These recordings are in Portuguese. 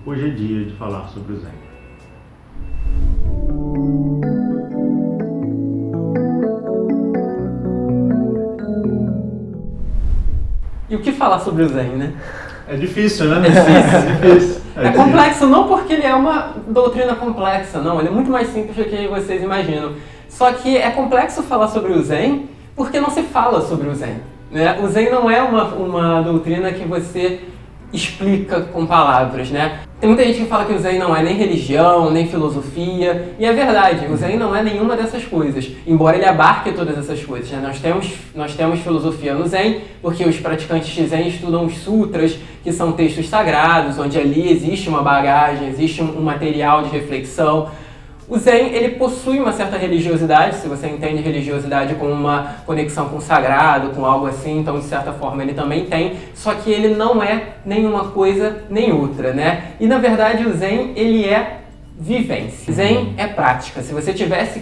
Hoje é dia de falar sobre o Zen. E o que falar sobre o Zen, né? É difícil, né? É difícil. É complexo não porque ele é uma doutrina complexa, não. Ele é muito mais simples do que vocês imaginam. Só que é complexo falar sobre o Zen porque não se fala sobre o Zen, né? O Zen não é uma doutrina que você explica com palavras, né? Tem muita gente que fala que o Zen não é nem religião, nem filosofia, e é verdade, o Zen não é nenhuma dessas coisas, embora ele abarque todas essas coisas, né? Nós temos filosofia no Zen, porque os praticantes de Zen estudam os sutras, que são textos sagrados, onde ali existe uma bagagem, existe um material de reflexão. O Zen, ele possui uma certa religiosidade, se você entende religiosidade como uma conexão com o sagrado, com algo assim, então de certa forma ele também tem, só que ele não é nenhuma coisa nem outra, né? E na verdade o Zen, ele é vivência. Zen é prática. Se você tivesse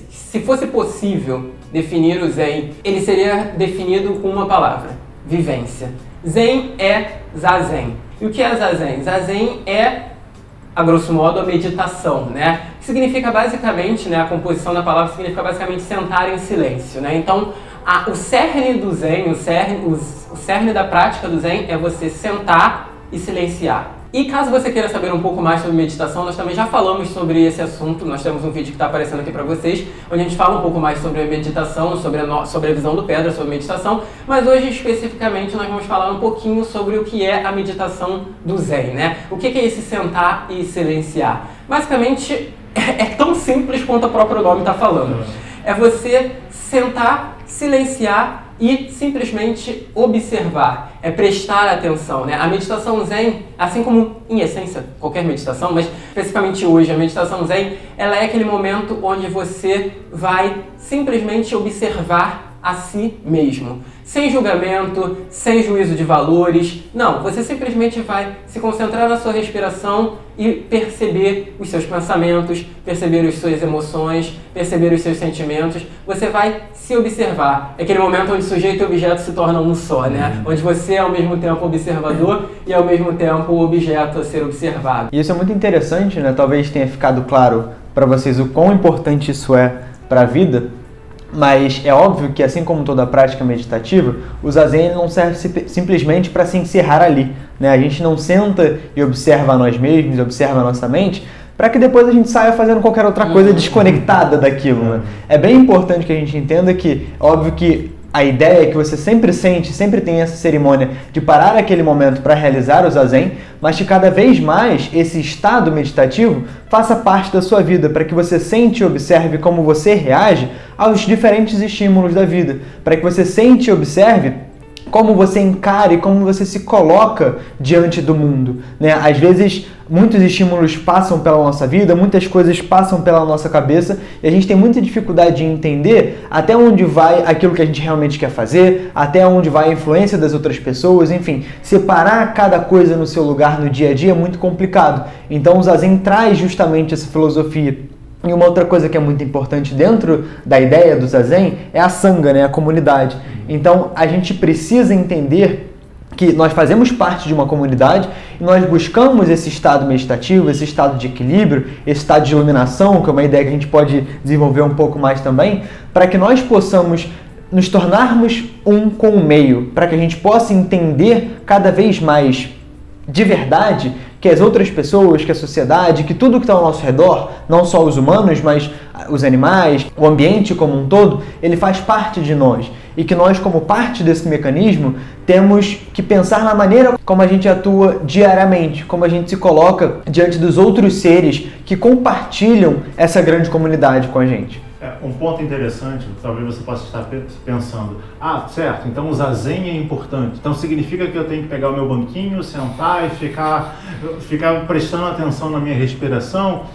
se fosse possível definir o Zen, ele seria definido com uma palavra: vivência. Zen é Zazen. E o que é Zazen? Zazen é, a grosso modo, a meditação, né? Que significa basicamente, né, a composição da palavra significa basicamente sentar em silêncio, né? Então, o cerne do Zen, o cerne da prática do Zen é você sentar e silenciar. E caso você queira saber um pouco mais sobre meditação, nós também já falamos sobre esse assunto, nós temos um vídeo que está aparecendo aqui para vocês, onde a gente fala um pouco mais sobre a meditação, sobre a visão do Pedra, sobre meditação, mas hoje especificamente nós vamos falar um pouquinho sobre o que é a meditação do Zen, né? O que é esse sentar e silenciar? Basicamente, é tão simples quanto o próprio nome está falando. É você sentar, silenciar e simplesmente observar, é prestar atenção, né? A meditação Zen, assim como em essência qualquer meditação, mas especificamente hoje a meditação Zen, ela é aquele momento onde você vai simplesmente observar a si mesmo, sem julgamento, sem juízo de valores. Não, você simplesmente vai se concentrar na sua respiração e perceber os seus pensamentos, perceber as suas emoções, perceber os seus sentimentos. Você vai se observar. É aquele momento onde sujeito e objeto se tornam um só, né? Onde você é ao mesmo tempo observador e ao mesmo tempo o objeto a ser observado. E isso é muito interessante, né? Talvez tenha ficado claro para vocês o quão importante isso é para a vida. Mas é óbvio que, assim como toda prática meditativa, o Zazen não serve simplesmente para se encerrar ali, né? A gente não senta e observa a nós mesmos, observa a nossa mente, para que depois a gente saia fazendo qualquer outra coisa desconectada daquilo, né? É bem importante que a gente entenda que, óbvio que a ideia é que você sempre sente, sempre tem essa cerimônia de parar aquele momento para realizar o Zazen, mas que cada vez mais esse estado meditativo faça parte da sua vida, para que você sente e observe como você reage aos diferentes estímulos da vida, para que você sente e observe como você encara e como você se coloca diante do mundo, né? Às vezes, muitos estímulos passam pela nossa vida, muitas coisas passam pela nossa cabeça e a gente tem muita dificuldade de entender até onde vai aquilo que a gente realmente quer fazer, até onde vai a influência das outras pessoas, enfim, separar cada coisa no seu lugar no dia a dia é muito complicado. Então, o Zazen traz justamente essa filosofia. E uma outra coisa que é muito importante dentro da ideia do Zazen é a Sangha, né? A comunidade. Então, a gente precisa entender que nós fazemos parte de uma comunidade e nós buscamos esse estado meditativo, esse estado de equilíbrio, esse estado de iluminação, que é uma ideia que a gente pode desenvolver um pouco mais também, para que nós possamos nos tornarmos um com o meio, para que a gente possa entender cada vez mais de verdade que as outras pessoas, que a sociedade, que tudo que está ao nosso redor, não só os humanos, mas os animais, o ambiente como um todo, ele faz parte de nós. E que nós, como parte desse mecanismo, temos que pensar na maneira como a gente atua diariamente, como a gente se coloca diante dos outros seres que compartilham essa grande comunidade com a gente. Um ponto interessante, talvez você possa estar pensando, certo, então o Zazen é importante, então significa que eu tenho que pegar o meu banquinho, sentar e ficar prestando atenção na minha respiração?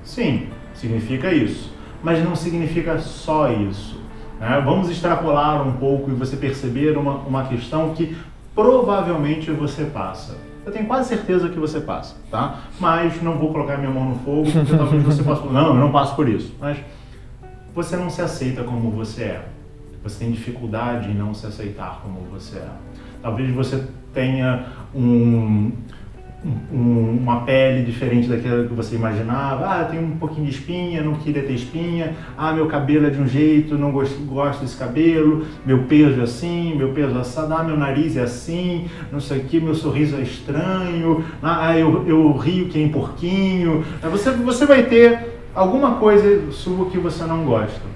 Sim, significa isso, mas não significa só isso, né? Vamos extrapolar um pouco e você perceber uma questão que provavelmente você passa. Eu tenho quase certeza que você passa, tá? Mas não vou colocar minha mão no fogo, porque talvez você possa falar, não, eu não passo por isso, mas você não se aceita como você é. Você tem dificuldade em não se aceitar como você é. Talvez você tenha uma pele diferente daquela que você imaginava. Tem um pouquinho de espinha, não queria ter espinha. Meu cabelo é de um jeito, não gosto desse cabelo. Meu peso é assim, meu peso é assado. Meu nariz é assim, não sei o que, meu sorriso é estranho. Eu rio que nem porquinho. Você vai ter alguma coisa sua que você não gosta.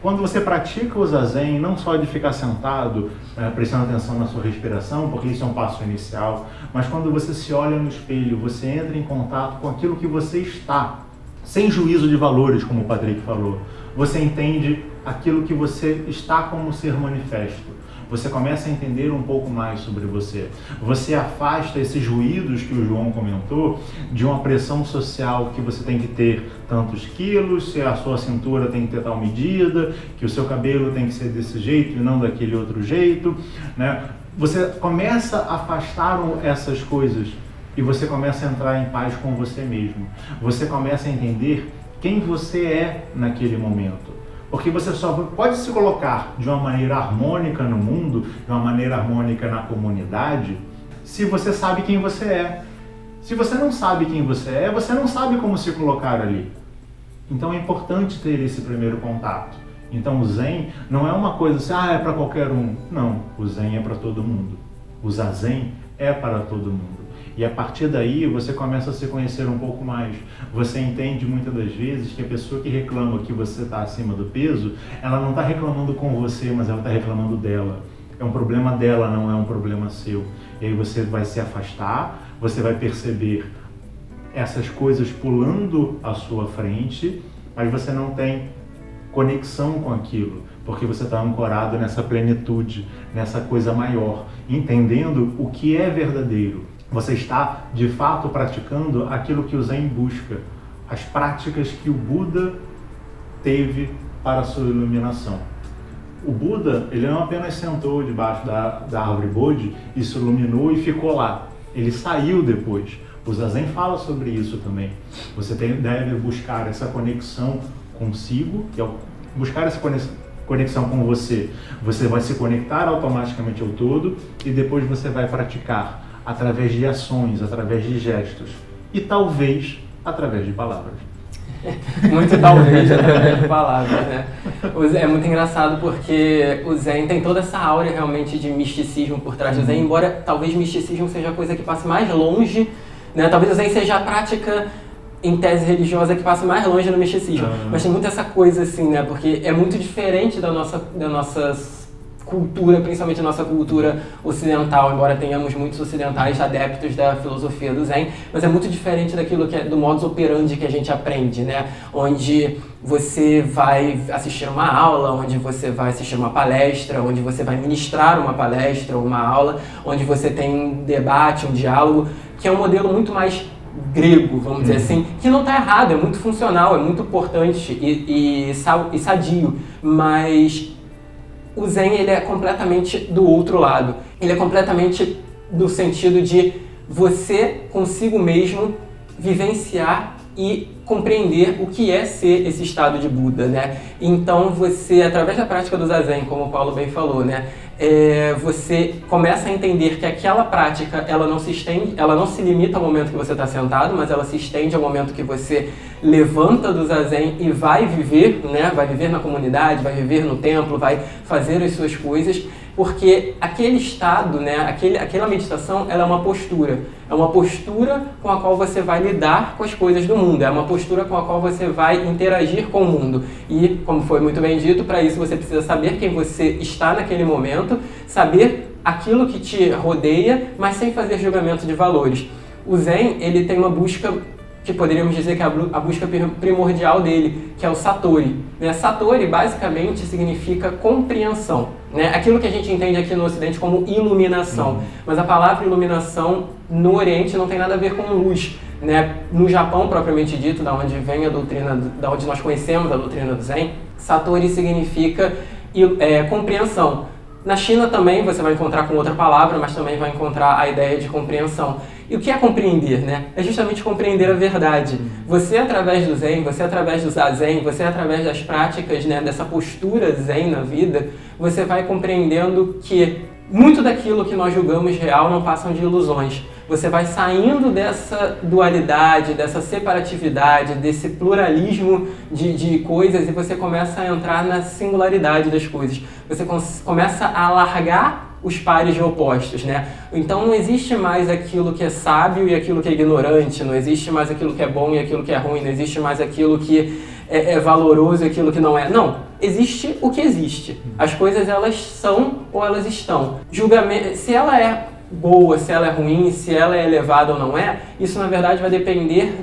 Quando você pratica o Zazen, não só de ficar sentado, prestando atenção na sua respiração, porque isso é um passo inicial, mas quando você se olha no espelho, você entra em contato com aquilo que você está, sem juízo de valores, como o Patrick falou. Você entende aquilo que você está como ser manifesto. Você começa a entender um pouco mais sobre você. Você afasta esses ruídos que o João comentou, de uma pressão social que você tem que ter tantos quilos, se a sua cintura tem que ter tal medida, que o seu cabelo tem que ser desse jeito e não daquele outro jeito, né? Você começa a afastar essas coisas e você começa a entrar em paz com você mesmo. Você começa a entender quem você é naquele momento. Porque você só pode se colocar de uma maneira harmônica no mundo, de uma maneira harmônica na comunidade, se você sabe quem você é. Se você não sabe quem você é, você não sabe como se colocar ali. Então é importante ter esse primeiro contato. Então o Zen não é uma coisa assim, é para qualquer um. Não, o Zen é para todo mundo. O Zazen é para todo mundo. E a partir daí você começa a se conhecer um pouco mais. Você entende muitas das vezes que a pessoa que reclama que você está acima do peso, ela não está reclamando com você, mas ela está reclamando dela. É um problema dela, não é um problema seu. E aí você vai se afastar, você vai perceber essas coisas pulando à sua frente, mas você não tem conexão com aquilo, porque você está ancorado nessa plenitude, nessa coisa maior, entendendo o que é verdadeiro. Você está, de fato, praticando aquilo que o Zen busca, as práticas que o Buda teve para a sua iluminação. O Buda, ele não apenas sentou debaixo da árvore Bodhi e se iluminou e ficou lá. Ele saiu depois. O Zazen fala sobre isso também. Você deve buscar essa conexão consigo, que é buscar essa conexão com você. Você vai se conectar automaticamente ao todo e depois você vai praticar através de ações, através de gestos e talvez através de palavras. Muito talvez através de palavras, né? É muito engraçado porque o Zen tem toda essa áurea realmente de misticismo por trás do Zen, embora talvez misticismo seja a coisa que passe mais longe, né? Talvez o Zen seja a prática em tese religiosa que passa mais longe do misticismo, mas tem muito essa coisa assim, né? Porque é muito diferente da nossa cultura, principalmente a nossa cultura ocidental, embora tenhamos muitos ocidentais adeptos da filosofia do Zen, mas é muito diferente daquilo que é do modus operandi que a gente aprende, né? Onde você vai assistir uma aula, onde você vai assistir uma palestra, onde você vai ministrar uma palestra ou uma aula, onde você tem um debate, um diálogo, que é um modelo muito mais grego, vamos dizer assim, que não está errado, é muito funcional, é muito importante e sadio, mas o Zen, ele é completamente do outro lado. Ele é completamente do sentido de você consigo mesmo vivenciar e compreender o que é ser esse estado de Buda, né? Então você, através da prática do Zazen, como o Paulo bem falou, né? Você começa a entender que aquela prática, ela não se estende, ela não se limita ao momento que você está sentado, mas ela se estende ao momento que você levanta do Zazen e vai viver, né? Vai viver na comunidade, vai viver no templo, vai fazer as suas coisas, porque aquele estado, né? Aquela meditação, ela é uma postura com a qual você vai lidar com as coisas do mundo, é uma postura com a qual você vai interagir com o mundo. E, como foi muito bem dito, para isso você precisa saber quem você está naquele momento, saber aquilo que te rodeia, mas sem fazer julgamento de valores. O Zen, ele tem uma busca que poderíamos dizer que é a busca primordial dele, que é o Satori. Né? Satori, basicamente, significa compreensão. Né? Aquilo que a gente entende aqui no Ocidente como iluminação. Mas a palavra iluminação, no Oriente, não tem nada a ver com luz. Né? No Japão, propriamente dito, da onde vem a doutrina, da onde nós conhecemos a doutrina do Zen, Satori significa compreensão. Na China também você vai encontrar com outra palavra, mas também vai encontrar a ideia de compreensão. E o que é compreender, né? É justamente compreender a verdade. Você, através do Zen, você, através do Zazen, você, através das práticas, né, dessa postura Zen na vida, você vai compreendendo que muito daquilo que nós julgamos real não passam de ilusões. Você vai saindo dessa dualidade, dessa separatividade, desse pluralismo de coisas e você começa a entrar na singularidade das coisas. Você começa a largar os pares de opostos, né? Então não existe mais aquilo que é sábio e aquilo que é ignorante, não existe mais aquilo que é bom e aquilo que é ruim, não existe mais aquilo que é valoroso e aquilo que não é. Não, existe o que existe. As coisas, elas são ou elas estão. Julgamento, se ela é boa, se ela é ruim, se ela é elevada ou não é, isso na verdade vai depender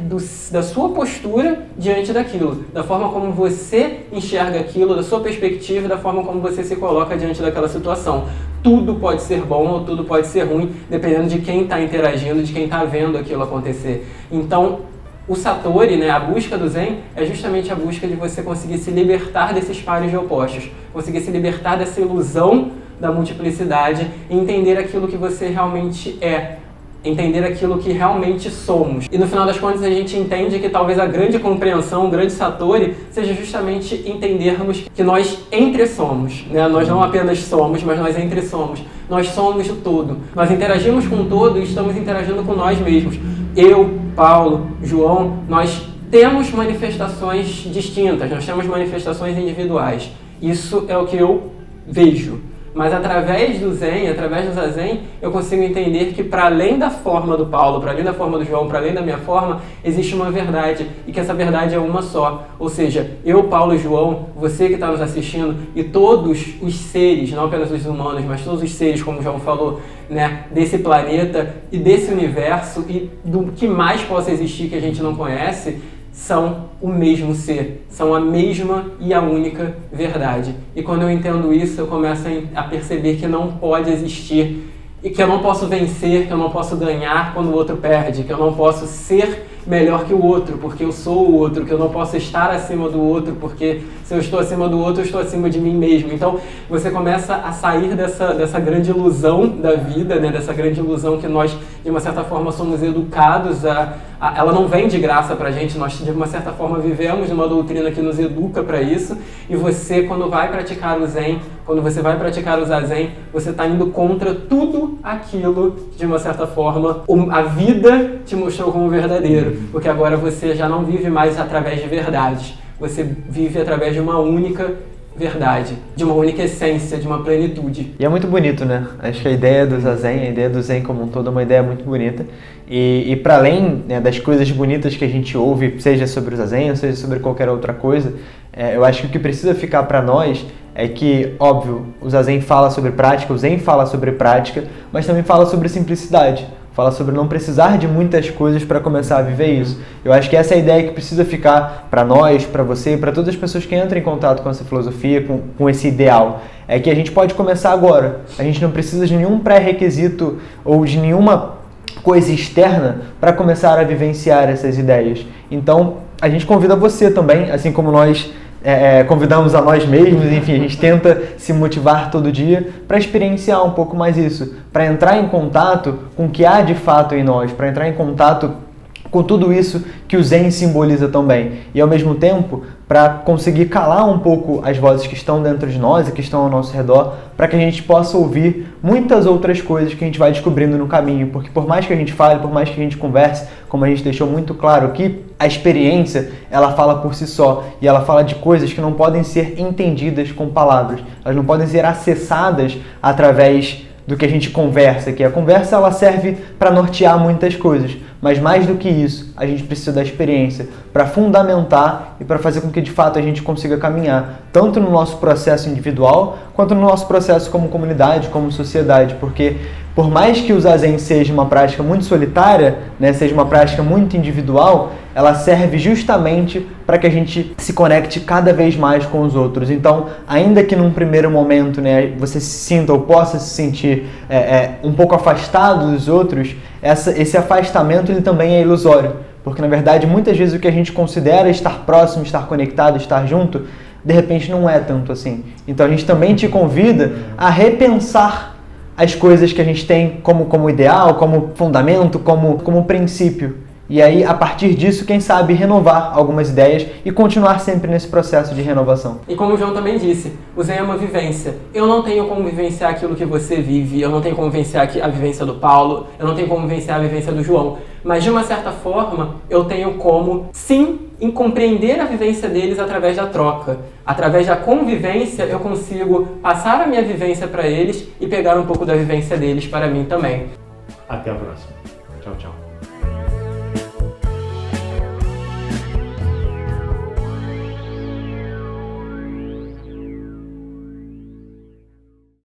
da sua postura diante daquilo, da forma como você enxerga aquilo, da sua perspectiva, da forma como você se coloca diante daquela situação. Tudo pode ser bom ou tudo pode ser ruim, dependendo de quem está interagindo, de quem está vendo aquilo acontecer. Então, o Satori, né, a busca do Zen, é justamente a busca de você conseguir se libertar desses pares de opostos, conseguir se libertar dessa ilusão da multiplicidade e entender aquilo que você realmente é, entender aquilo que realmente somos. E no final das contas a gente entende que talvez a grande compreensão, o grande Satori, seja justamente entendermos que nós entre somos, né? Nós não apenas somos, mas nós entre somos. Nós somos o todo. Nós interagimos com o todo e estamos interagindo com nós mesmos. Eu, Paulo, João, nós temos manifestações distintas, nós temos manifestações individuais. Isso é o que eu vejo. Mas através do Zen, através do Zazen, eu consigo entender que para além da forma do Paulo, para além da forma do João, para além da minha forma, existe uma verdade e que essa verdade é uma só. Ou seja, eu, Paulo e João, você que está nos assistindo e todos os seres, não apenas os humanos, mas todos os seres, como o João falou, né, desse planeta e desse universo e do que mais possa existir que a gente não conhece, são o mesmo ser, são a mesma e a única verdade. E quando eu entendo isso, eu começo a perceber que não pode existir, e que eu não posso vencer, que eu não posso ganhar quando o outro perde, que eu não posso ser melhor que o outro, porque eu sou o outro, que eu não posso estar acima do outro, porque se eu estou acima do outro, eu estou acima de mim mesmo. Então, você começa a sair dessa grande ilusão da vida, né? Dessa grande ilusão que nós, de uma certa forma, somos educados ela não vem de graça pra gente, nós, de uma certa forma, vivemos numa doutrina que nos educa para isso, e você, quando vai praticar o Zen, quando você vai praticar o Zazen, você está indo contra tudo aquilo que, de uma certa forma, a vida te mostrou como verdadeiro. Porque agora você já não vive mais através de verdades. Você vive através de uma única verdade, de uma única essência, de uma plenitude. E é muito bonito, né? Acho que a ideia do Zazen, a ideia do Zen como um todo é uma ideia muito bonita. E para além, né, das coisas bonitas que a gente ouve, seja sobre o Zazen ou seja sobre qualquer outra coisa, eu acho que o que precisa ficar para nós é que, óbvio, o Zazen fala sobre prática, o Zen fala sobre prática, mas também fala sobre simplicidade. Fala sobre não precisar de muitas coisas para começar a viver isso. Eu acho que essa é a ideia que precisa ficar para nós, para você e para todas as pessoas que entram em contato com essa filosofia, com esse ideal. É que a gente pode começar agora. A gente não precisa de nenhum pré-requisito ou de nenhuma coisa externa para começar a vivenciar essas ideias. Então, a gente convida você também, assim como nós convidamos a nós mesmos, enfim, a gente tenta se motivar todo dia para experienciar um pouco mais isso, para entrar em contato com o que há de fato em nós, para entrar em contato com tudo isso que o Zen simboliza também. E ao mesmo tempo, para conseguir calar um pouco as vozes que estão dentro de nós e que estão ao nosso redor, para que a gente possa ouvir muitas outras coisas que a gente vai descobrindo no caminho. Porque por mais que a gente fale, por mais que a gente converse, como a gente deixou muito claro aqui, a experiência, ela fala por si só. E ela fala de coisas que não podem ser entendidas com palavras. Elas não podem ser acessadas através do que a gente conversa aqui. A conversa, ela serve para nortear muitas coisas, mas mais do que isso, a gente precisa da experiência para fundamentar e para fazer com que de fato a gente consiga caminhar, tanto no nosso processo individual, quanto no nosso processo como comunidade, como sociedade, porque por mais que o Zazen seja uma prática muito solitária, né, seja uma prática muito individual, ela serve justamente para que a gente se conecte cada vez mais com os outros. Então, ainda que num primeiro momento, né, você se sinta ou possa se sentir um pouco afastado dos outros, esse afastamento ele também é ilusório. Porque, na verdade, muitas vezes o que a gente considera estar próximo, estar conectado, estar junto, de repente não é tanto assim. Então, a gente também te convida a repensar as coisas que a gente tem como ideal, como fundamento, como princípio. E aí, a partir disso, quem sabe renovar algumas ideias e continuar sempre nesse processo de renovação. E como o João também disse, o Zen é uma vivência. Eu não tenho como vivenciar aquilo que você vive, eu não tenho como vivenciar a vivência do Paulo, eu não tenho como vivenciar a vivência do João. Mas, de uma certa forma, eu tenho como, sim, em compreender a vivência deles através da troca. Através da convivência, eu consigo passar a minha vivência para eles e pegar um pouco da vivência deles para mim também. Até a próxima. Tchau, tchau.